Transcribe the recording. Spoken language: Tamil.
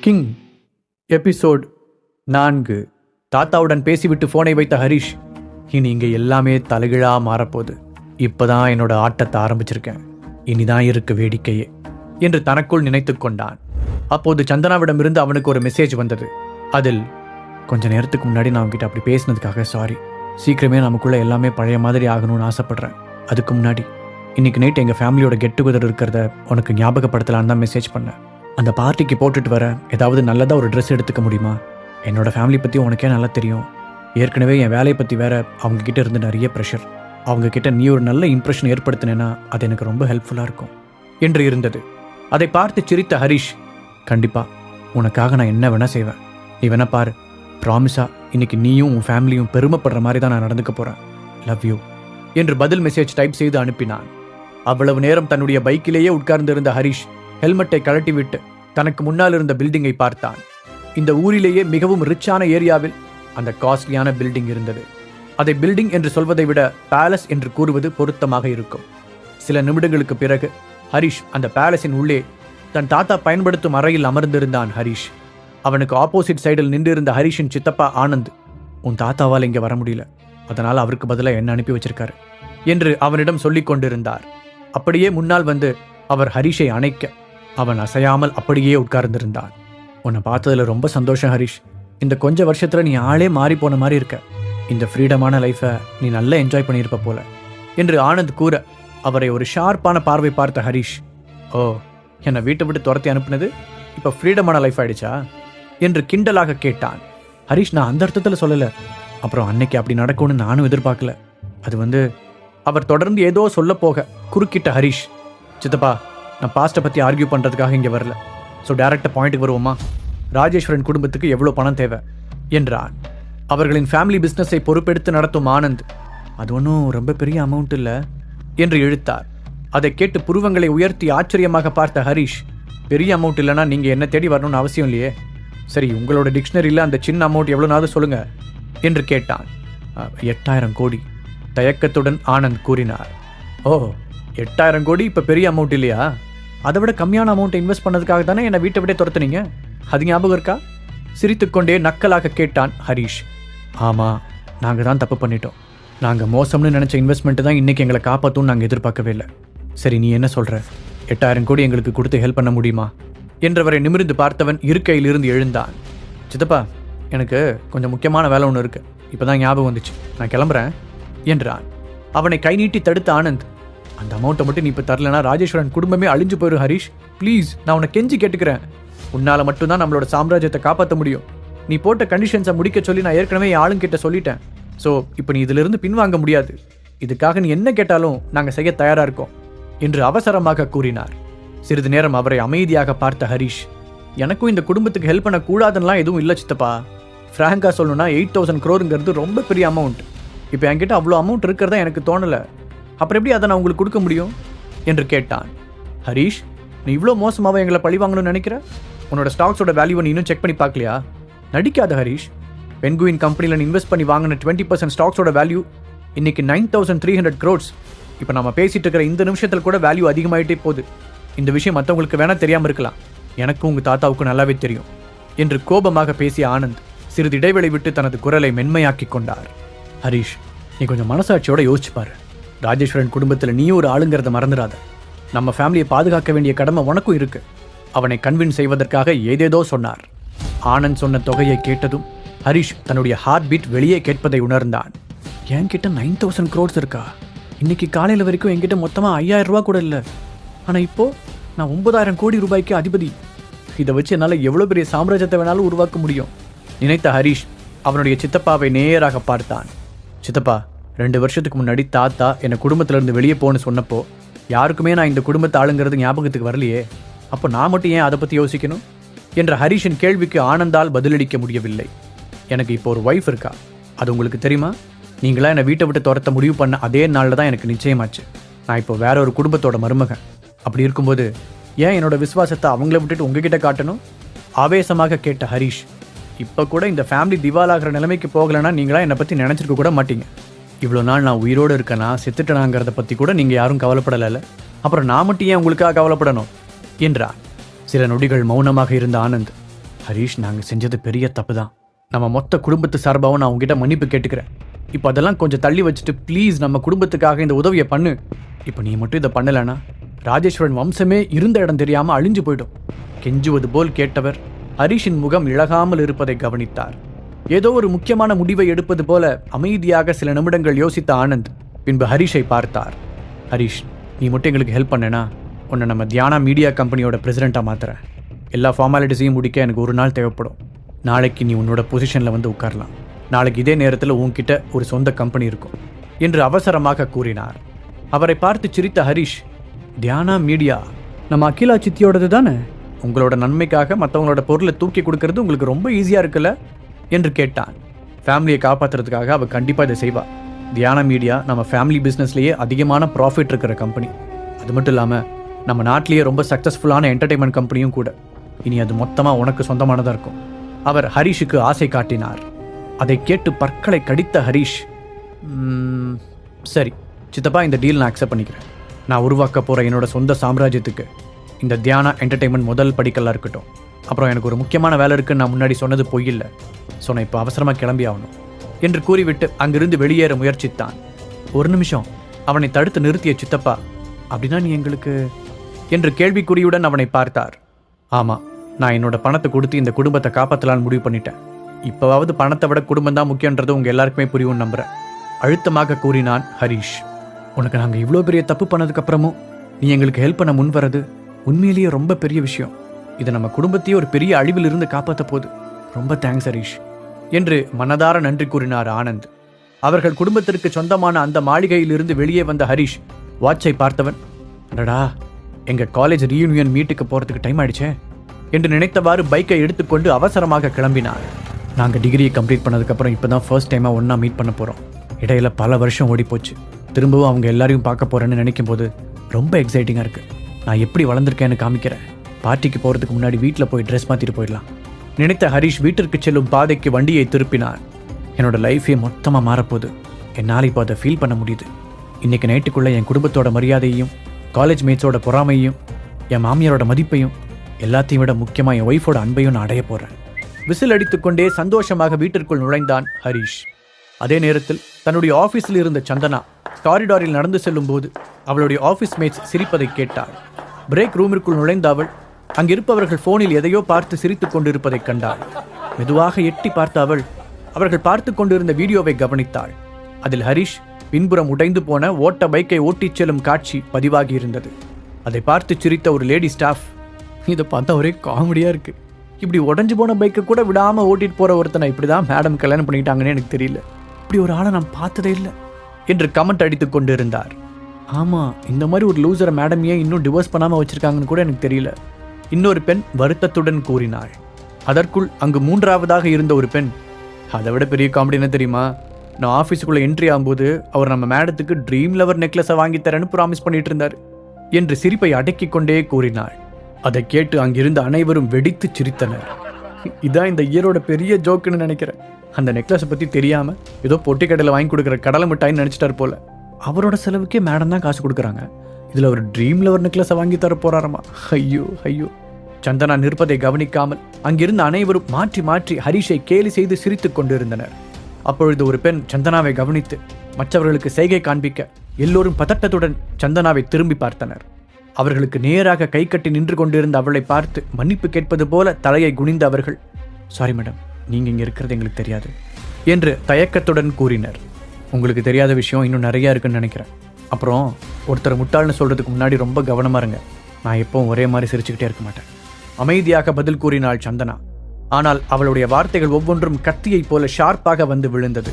King episode 4. தாத்தாவுடன் பேசிவிட்டு போனை வைத்த ஹரிஷ், இனி இங்கே எல்லாமே தலைகீழா மாறப்போகுது. இப்போதான் என்னோட ஆட்டத்தை ஆரம்பிச்சிருக்கேன், இனிதான் இருக்கு வேடிக்கையே என்று தனக்குள் நினைத்து கொண்டான். அப்போது சந்தனாவிடமிருந்து அவனுக்கு ஒரு மெசேஜ் வந்தது. அதில், கொஞ்ச நேரத்துக்கு முன்னாடி நான் உங்ககிட்ட அப்படி பேசினதுக்காக சாரி. சீக்கிரமே நமக்குள்ள எல்லாமே பழைய மாதிரி ஆகணும்னு ஆசைப்படுறேன். அதுக்கு முன்னாடி இன்னைக்கு நைட் எங்கள் ஃபேமிலியோட கெட் டுகெதர் இருக்கிறத உனக்கு ஞாபகப்படுத்தலான்னு தான் மெசேஜ் பண்ணேன். அந்த பார்ட்டிக்கு போட்டுட்டு வர ஏதாவது நல்லதாக ஒரு ட்ரெஸ் எடுத்துக்க முடியுமா? என்னோடய ஃபேமிலி பற்றி உனக்கே நல்லா தெரியும். ஏற்கனவே என் வேலையை பற்றி வேற அவங்கக்கிட்ட இருந்து நிறைய ப்ரெஷர். அவங்கக்கிட்ட நீ ஒரு நல்ல இம்ப்ரெஷன் ஏற்படுத்தினேன்னா அது எனக்கு ரொம்ப ஹெல்ப்ஃபுல்லாக இருக்கும் என்று இருந்தது. அதை பார்த்து சிரித்த ஹரிஷ், கண்டிப்பாக உனக்காக நான் என்ன வேணால் செய்வேன். நீ வேணா பாரு, ப்ராமிஸா இன்னைக்கு நீயும் உன் ஃபேமிலியும் பெருமைப்படுற மாதிரி தான் நான் நடந்துக்க போகிறேன். லவ் யூ என்று பதில் மெசேஜ் டைப் செய்து அனுப்பினான். அவ்வளவு நேரம் தன்னுடைய பைக்கிலேயே உட்கார்ந்திருந்த ஹரிஷ் ஹெல்மெட்டை கழட்டிவிட்டு தனக்கு முன்னால் இருந்த பில்டிங்கை பார்த்தான். இந்த ஊரிலேயே மிகவும் ரிச்சான ஏரியாவில் அந்த காஸ்ட்லியான பில்டிங் இருந்தது. அதை பில்டிங் என்று சொல்வதை விட பேலஸ் என்று கூறுவது பொருத்தமாக இருக்கும். சில நிமிடங்களுக்கு பிறகு ஹரிஷ் அந்த பேலஸின் உள்ளே தன் தாத்தா பயன்படுத்தும் அறையில் அமர்ந்திருந்தான். ஹரிஷ் அவனுக்கு ஆப்போசிட் சைடில் நின்றிருந்த ஹரிஷின் சித்தப்பா ஆனந்த், உன் தாத்தாவால் இங்கே வர முடியல, அதனால் அவருக்கு பதிலாக என்ன அனுப்பி வச்சிருக்காரு என்று அவனிடம் சொல்லிக் கொண்டிருந்தார். அப்படியே முன்னால் வந்து அவர் ஹரிஷை அணைக்க அவன் அசையாமல் அப்படியே உட்கார்ந்திருந்தான். உன்னை பார்த்ததுல ரொம்ப சந்தோஷம் ஹரிஷ். இந்த கொஞ்ச வருஷத்துல நீ ஆளே மாறி போன மாதிரி இருக்க. இந்த ஃப்ரீடமான லைஃபை நீ நல்லா என்ஜாய் பண்ணியிருப்ப போல என்று ஆனந்த் கூற அவரை ஒரு ஷார்ப்பான பார்வை பார்த்த ஹரிஷ், ஓ, என்னை வீட்டை விட்டு துரத்தி அனுப்புனது இப்போ ஃப்ரீடமான லைஃப் ஆயிடுச்சா என்று கிண்டலாக கேட்டான். ஹரிஷ், நான் அந்த அர்த்தத்தில் சொல்லலை. அப்புறம் அன்னைக்கு அப்படி நடக்கும்னு நானும் எதிர்பார்க்கல. அது அவர் தொடர்ந்து ஏதோ சொல்ல போக குறுக்கிட்ட ஹரிஷ், சித்தப்பா, நான் பாஸ்ட்டை பற்றி ஆர்கியூ பண்ணுறதுக்காக இங்கே வரல. ஸோ டேரெக்டாக பாயிண்ட்டுக்கு வருவோமா? ராஜேஸ்வரன் குடும்பத்துக்கு எவ்வளோ பணம் தேவை என்றான். அவர்களின் ஃபேமிலி பிஸ்னஸை பொறுப்பெடுத்து நடத்தும் ஆனந்த், அது ஒன்றும் ரொம்ப பெரிய அமௌண்ட் இல்லை என்று இழுத்தார். அதை கேட்டு புருவங்களை உயர்த்தி ஆச்சரியமாக பார்த்த ஹரிஷ், பெரிய அமௌண்ட் இல்லைனா நீங்கள் என்ன தேடி வரணும்னு அவசியம் இல்லையே. சரி, உங்களோட டிக்ஷனரியில் அந்த சின்ன அமௌண்ட் எவ்வளோனாவது சொல்லுங்கள் என்று கேட்டான். 8,000 கோடி தயக்கத்துடன் ஆனந்த் கூறினார். ஓ, 8,000 கோடி இப்போ பெரிய அமௌண்ட் இல்லையா? அதை விட கம்மியான அமௌண்ட்டை இன்வெஸ்ட் பண்ணதுக்காக தானே என்னை வீட்டை விட துரத்துனீங்க, அது ஞாபகம் இருக்கா? சிரித்துக்கொண்டே நக்கலாக கேட்டான் ஹரிஷ். ஆமாம், நாங்கள் தான் தப்பு பண்ணிட்டோம். நாங்கள் மோசம்னு நினச்ச இன்வெஸ்ட்மெண்ட்டு தான் இன்றைக்கி எங்களை காப்பாற்றும்னு நாங்கள் எதிர்பார்க்கவே இல்லை. சரி, நீ என்ன சொல்கிற? 8,000 கோடி எங்களுக்கு கொடுத்து ஹெல்ப் பண்ண முடியுமா என்றவரை நிமிர்ந்து பார்த்தவன் இருக்கையிலிருந்து எழுந்தான். சித்தப்பா, எனக்கு கொஞ்சம் முக்கியமான வேலை ஒன்று இருக்குது, இப்போ தான் ஞாபகம் வந்துச்சு, நான் கிளம்புறேன் என்றான். அவனை கை நீட்டி தடுத்த ஆனந்த், அந்த அமௌண்ட்டை மட்டும் நீ இப்போ தரலனா ராஜேஸ்வரன் குடும்பமே அழிஞ்சு போயிடும் ஹரிஷ். ப்ளீஸ், நான் உன்னை கெஞ்சி கேட்டுக்கிறேன். உன்னால் மட்டும்தான் நம்மளோட சாம்ராஜ்யத்தை காப்பாற்ற முடியும். நீ போட்ட கண்டிஷன்ஸை முடிக்க சொல்லி நான் ஏற்கனவே என் ஆளுங்கிட்ட சொல்லிட்டேன். ஸோ இப்போ நீ இதிலிருந்து பின்வாங்க முடியாது. இதுக்காக நீ என்ன கேட்டாலும் நாங்கள் செய்ய தயாராக இருக்கோம் என்று அவசரமாக கூறினார். சிறிது நேரம் அவரை அமைதியாக பார்த்த ஹரிஷ், எனக்கும் இந்த குடும்பத்துக்கு ஹெல்ப் பண்ணக்கூடாதுன்னெலாம் எதுவும் இல்லை சித்தப்பா. ஃப்ராங்காக சொல்லணும்னா 8,000 crore ரொம்ப பெரிய அமௌண்ட். இப்போ என்கிட்ட அவ்வளோ அமௌண்ட் இருக்கிறதா எனக்கு தோணலை. அப்புறம் எப்படி அதை நான் உங்களுக்கு கொடுக்க முடியும் என்று கேட்டான். ஹரிஷ், நீ இவ்வளோ மோசமாக எங்களை பழி வாங்கணும்னு நினைக்கிற? உன்னோட ஸ்டாக்ஸோட வேல்யூவை நீ இன்னும் செக் பண்ணி பார்க்கலையா? நடிக்காத ஹரிஷ். பென்குயின் கம்பெனியில் நீ இன்வெஸ்ட் பண்ணி வாங்கின 20% ஸ்டாக்ஸோட வேல்யூ இன்னைக்கு 9,300 crores. இப்போ நம்ம பேசிட்டு இருக்கிற இந்த நிமிஷத்தில் கூட வேல்யூ அதிகமாகிட்டே போகுது. இந்த விஷயம் மற்றவங்களுக்கு வேணா தெரியாமல் இருக்கலாம், எனக்கும் உங்கள் தாத்தாவுக்கும் நல்லாவே தெரியும் என்று கோபமாக பேசிய ஆனந்த் சிறிது இடைவெளி விட்டு தனது குரலை மென்மையாக்கி கொண்டார். ஹரிஷ், நீ கொஞ்சம் மனசாட்சியோட யோசிச்சுப்பாரு. ராஜேஸ்வரன் குடும்பத்தில் நீயும் ஒரு ஆளுங்கிறத மறந்துடாத. நம்ம ஃபேமிலியை பாதுகாக்க வேண்டிய கடமை உனக்கும் இருக்கு. அவனை கன்வின்ஸ் செய்வதற்காக ஏதேதோ சொன்னார். ஆனந்த் சொன்ன தொகையை கேட்டதும் ஹரிஷ் தன்னுடைய ஹார்ட் பீட் வெளியே கேட்பதை உணர்ந்தான். என்கிட்ட 9,000 crores இருக்கா? இன்னைக்கு காலையில் வரைக்கும் என்கிட்ட மொத்தமாக 5,000 ரூபா கூட இல்லை. ஆனால் இப்போது நான் 9,000 கோடி ரூபாய்க்கு அதிபதி. இதை வச்சு என்னால் எவ்வளோ பெரிய சாம்ராஜ்யத்தை வேணாலும் உருவாக்க முடியும் நினைத்த ஹரிஷ் அவனுடைய சித்தப்பாவை நேராக பார்த்தான். சித்தப்பா, 2 வருஷத்துக்கு முன்னாடி தாத்தா என்னை குடும்பத்திலேருந்து வெளியே போன்னு சொன்னப்போ யாருக்குமே நான் இந்த குடும்பத்தை ஆளுங்கிறது ஞாபகத்துக்கு வரலையே. அப்போ நான் மட்டும் ஏன் அதை பற்றி யோசிக்கணும் என்ற ஹரிஷின் கேள்விக்கு ஆனந்தால் பதிலளிக்க முடியவில்லை. எனக்கு இப்போ ஒரு ஒய்ஃப் இருக்கா, அது உங்களுக்கு தெரியுமா? நீங்களாம் என்னை வீட்டை விட்டு துரத்த முடிவு பண்ண அதே நாளில் தான் எனக்கு நிச்சயமாச்சு. நான் இப்போ வேற ஒரு குடும்பத்தோட மருமகன். அப்படி இருக்கும்போது ஏன் என்னோட விசுவாசத்தை அவங்கள விட்டுட்டு உங்ககிட்ட காட்டணும்? ஆவேசமாக கேட்ட ஹரிஷ், இப்போ கூட இந்த ஃபேமிலி திவாலாகிற நிலைமைக்கு போகலைன்னா நீங்களாம் என்னை பற்றி நினச்சிருக்க கூட மாட்டீங்க. இவ்வளோ நாள் நான் உயிரோடு இருக்கேனா செத்துட்டனாங்கிறத பற்றி கூட நீங்கள் யாரும் கவலைப்படலை. அப்புறம் நான் மட்டும் ஏன் உங்களுக்காக கவலைப்படணும் என்றான். சில நொடிகள் மௌனமாக இருந்த ஆனந்த், ஹரீஷ், நாங்கள் செஞ்சது பெரிய தப்பு தான். நம்ம மொத்த குடும்பத்து சார்பாகவும் நான் உங்ககிட்ட மன்னிப்பு கேட்டுக்கிறேன். இப்போ அதெல்லாம் கொஞ்சம் தள்ளி வச்சுட்டு ப்ளீஸ் நம்ம குடும்பத்துக்காக இந்த உதவியை பண்ணு. இப்போ நீ மட்டும் இதை பண்ணலைன்னா ராஜேஸ்வரன் வம்சமே இருந்த இடம் தெரியாமல் அழிஞ்சு போயிடும். கெஞ்சுவது போல் கேட்டவர் ஹரீஷின் முகம் இழகாமல் இருப்பதை கவனித்தார். ஏதோ ஒரு முக்கியமான முடிவை எடுப்பது போல அமைதியாக சில நிமிடங்கள் யோசித்த ஆனந்த் பின்பு ஹரீஷை பார்த்தார். ஹரீஷ், நீ மட்டும் எங்களுக்கு ஹெல்ப் பண்ணேனா உன்னை நம்ம தியானா மீடியா கம்பெனியோட பிரசிடெண்ட்டாக மாற்றுறேன். எல்லா ஃபார்மாலிட்டிஸையும் முடிக்க எனக்கு ஒரு நாள் தேவைப்படும். நாளைக்கு நீ உன்னோட பொசிஷனில் வந்து உட்காரலாம். நாளைக்கு இதே நேரத்தில் உன்கிட்ட ஒரு சொந்த கம்பெனி இருக்கும் என்று அவசரமாக கூறினார். அவரை பார்த்து சிரித்த ஹரீஷ், தியானா மீடியா நம்ம அகிலா சித்தியோடது தானே? உங்களோட நன்மைக்காக மற்றவங்களோட பொருளை தூக்கி கொடுக்கறது உங்களுக்கு ரொம்ப ஈஸியாக இருக்குல்ல என்று கேட்டான். ஃபேமிலியை காப்பாற்றுறதுக்காக அவள் கண்டிப்பாக இதை செய்வாள். தியானா மீடியா நம்ம ஃபேமிலி பிஸ்னஸ்லேயே அதிகமான ப்ராஃபிட் இருக்கிற கம்பெனி. அது மட்டும் இல்லாமல் நம்ம நாட்டிலேயே ரொம்ப சக்ஸஸ்ஃபுல்லான என்டர்டெயின்மெண்ட் கம்பெனியும் கூட. இனி அது மொத்தமாக உனக்கு சொந்தமானதாக இருக்கும். அவர் ஹரீஷுக்கு ஆசை காட்டினார். அதை கேட்டு பற்களை கடித்த ஹரீஷ், சரி சித்தப்பா, இந்த டீல் நான் அக்செப்ட் பண்ணிக்கிறேன். நான் உருவாக்க போகிற என்னோட சொந்த சாம்ராஜ்யத்துக்கு இந்த தியானா என்டர்டெயின்மெண்ட் முதல் படிக்கலாக இருக்கட்டும். அப்புறம் எனக்கு ஒரு முக்கியமான வேலை இருக்குன்னு நான் முன்னாடி சொன்னது பொய்யில்லை. ஸோ நான் இப்போ அவசரமாக கிளம்பி ஆகணும் என்று கூறிவிட்டு அங்கிருந்து வெளியேற முயற்சித்தான். ஒரு நிமிஷம், அவனை தடுத்து நிறுத்திய சித்தப்பா, அப்படின்னா நீ எங்களுக்கு என்று கேள்விக்குறியுடன் அவனை பார்த்தார். ஆமாம், நான் என்னோட பணத்தை கொடுத்து இந்த குடும்பத்தை காப்பாற்றலான்னு முடிவு பண்ணிட்டேன். இப்போவாவது பணத்தை விட குடும்பம் தான் முக்கியன்றது உங்கள் எல்லாருக்குமே புரியும்னு நம்புகிறேன் அழுத்தமாக கூறினான் ஹரீஷ். உனக்கு நாங்கள் இவ்வளோ பெரிய தப்பு பண்ணதுக்கப்புறமும் நீ எங்களுக்கு ஹெல்ப் பண்ண முன் வர்றது உண்மையிலேயே ரொம்ப பெரிய விஷயம். இது நம்ம குடும்பத்தையே ஒரு பெரிய அழிவிலிருந்து காப்பாற்ற போகுது. ரொம்ப தேங்க்ஸ் ஹரீஷ் என்று மனதார நன்றி கூறினார் ஆனந்த். அவர்கள் குடும்பத்திற்கு சொந்தமான அந்த மாளிகையிலிருந்து வெளியே வந்த ஹரீஷ் வாட்சை பார்த்தவன், அடடா, எங்கள் காலேஜ் ரீயூனியன் மீட்டுக்கு போகிறதுக்கு டைம் ஆயிடுச்சே என்று நினைத்தவாறு பைக்கை எடுத்துக்கொண்டு அவசரமாக கிளம்பினார். நாங்கள் டிகிரியை கம்ப்ளீட் பண்ணதுக்கப்புறம் இப்போ தான் ஃபர்ஸ்ட் டைமாக ஒன்றா மீட் பண்ண போகிறோம். இடையில பல வருஷம் ஓடி போச்சு. திரும்பவும் அவங்க எல்லாரையும் பார்க்க போகிறேன்னு நினைக்கும் போது ரொம்ப எக்ஸைட்டிங்காக இருக்குது. நான் எப்படி வளர்ந்துருக்கேன்னு காமிக்கிறேன். பார்ட்டிக்கு போகிறதுக்கு முன்னாடி வீட்டில் போய் ட்ரெஸ் மாற்றிட்டு போயிடலாம் நினைத்த ஹரீஷ் வீட்டிற்கு செல்லும் பாதைக்கு வண்டியை திருப்பினார். என்னோட லைஃபே மொத்தமாக மாறப்போகுது. என்னால் இப்போ அதை ஃபீல் பண்ண முடியுது. இன்றைக்கி நைட்டுக்குள்ளே என் குடும்பத்தோட மரியாதையையும், காலேஜ் மேட்ஸோட பொறாமையும், என் மாமியாரோட மதிப்பையும், எல்லாத்தையும் விட முக்கியமாக என் ஒய்ஃபோட அன்பையும் நான் அடைய போகிறேன். விசில் அடித்துக்கொண்டே சந்தோஷமாக வீட்டிற்குள் நுழைந்தான் ஹரீஷ். அதே நேரத்தில் தன்னுடைய ஆஃபீஸில் இருந்த சந்தனா காரிடாரில் நடந்து செல்லும் போது அவளுடைய ஆஃபீஸ் மேட்ஸ் சிரிப்பதை கேட்டாள். பிரேக் ரூமிற்குள் நுழைந்த அவள் அங்கிருப்பவர்கள் ஃபோனில் எதையோ பார்த்து சிரித்துக் கொண்டிருப்பதைக் கண்டாள். மெதுவாக எட்டி பார்த்த அவள் அவர்கள் பார்த்து கொண்டிருந்த வீடியோவை கவனித்தாள். அதில் ஹரீஷ் பின்புறம் உடைந்து போன ஓட்ட பைக்கை ஓட்டிச் செல்லும் காட்சி பதிவாகி இருந்தது. அதை பார்த்து சிரித்த ஒரு லேடி ஸ்டாஃப், இதை பார்த்தா ஒரே காமெடியாக இருக்குது. இப்படி உடஞ்சு போன பைக்கை கூட விடாமல் ஓட்டிட்டு போகிற ஒருத்தனை இப்படி தான் மேடம் கல்யாணம் பண்ணிட்டாங்கன்னு எனக்கு தெரியல. இப்படி ஒரு ஆளை நான் பார்த்ததே இல்லை என்று கமெண்ட் அடித்து கொண்டிருந்தார். ஆமாம், இந்த மாதிரி ஒரு லூசரை மேடம் ஏன் இன்னும் டிவோர்ஸ் பண்ணாமல் வச்சுருக்காங்கன்னு கூட எனக்கு தெரியல. இன்னொரு பெண் வருத்தத்துடன் கூறினாள். அதற்குள் அங்கு மூன்றாவதாக இருந்த ஒரு பெண், அதை விட பெரிய காமெடி என்ன தெரியுமா, நான் ஆஃபீஸுக்குள்ளே என்ட்ரி ஆகும்போது அவர் நம்ம மேடத்துக்கு ட்ரீம் லவர் நெக்லஸை வாங்கித்தரேன்னு ப்ராமிஸ் பண்ணிட்டு இருந்தார் என்று சிரிப்பை அடக்கிக் கொண்டே கூறினாள். அதை கேட்டு அங்கிருந்த அனைவரும் வெடித்து சிரித்தனர். இதான் இந்த இயரோட பெரிய ஜோக்குன்னு நினைக்கிறேன். அந்த நெக்லஸை பற்றி தெரியாமல் ஏதோ பொட்டி கடையில் வாங்கி கொடுக்குற கடலை மிட்டாயின்னு நினச்சிட்டார் போல. அவரோட செலவுக்கே மேடம் தான் காசு கொடுக்குறாங்க. இதில் ஒரு ட்ரீம் லவர் நெக்லஸை வாங்கி தர போறாரமா. ஐயோ ஐயோ. சந்தனா நிற்பதை கவனிக்காமல் அங்கிருந்த அனைவரும் மாற்றி மாற்றி ஹரீஷை கேலி செய்து சிரித்துக் கொண்டிருந்தனர். அப்பொழுது ஒரு பெண் சந்தனாவை கவனித்து மற்றவர்களுக்கு செய்கை காண்பிக்க எல்லோரும் பதட்டத்துடன் சந்தனாவை திரும்பி பார்த்தனர். அவர்களுக்கு நேராக கை கட்டி நின்று கொண்டிருந்த அவளை பார்த்து மன்னிப்பு கேட்பது போல தலையை குனிந்த அவர்கள், சாரி மேடம், நீங்கள் இங்கே இருக்கிறது எங்களுக்கு தெரியாது என்று தயக்கத்துடன் கூறினர். உங்களுக்கு தெரியாத விஷயம் இன்னும் நிறையா இருக்குன்னு நினைக்கிறேன். அப்புறம் ஒருத்தர் முட்டாள்னு சொல்கிறதுக்கு முன்னாடி ரொம்ப கவனமாக இருங்க. நான் எப்பவும் ஒரே மாதிரி சிரிச்சுக்கிட்டே இருக்க மாட்டேன். அமைதியாக பதில் கூறினாள் சந்தனா. ஆனால் அவளுடைய வார்த்தைகள் ஒவ்வொன்றும் கத்தியைப் போல ஷார்ப்பாக வந்து விழுந்தது.